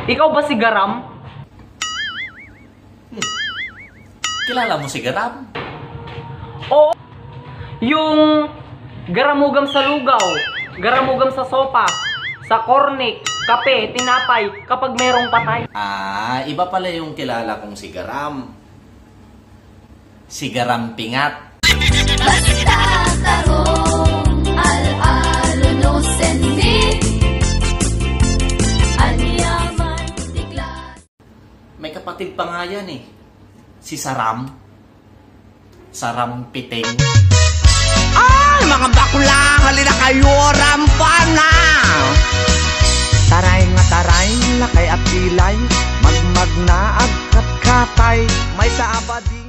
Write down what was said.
Ikaw ba si Garam? Kilala mo si Garam? Oo. Yung garamugam sa lugaw, garamugam sa sopa, sa cornic, kape, tinapay, kapag merong patay. Ah, iba pala yung kilala kong si Garam. Si Garam Pingat. Basta tarong al-alo no senmi anyaman tiklas. May kapatid pa nga yan eh. Si Saram. Saram Piting. Ay, mga bakla, halina kayo, rampana! Taray nga taray, lakay at pilay, magmag na agkat katay, may sa abadi.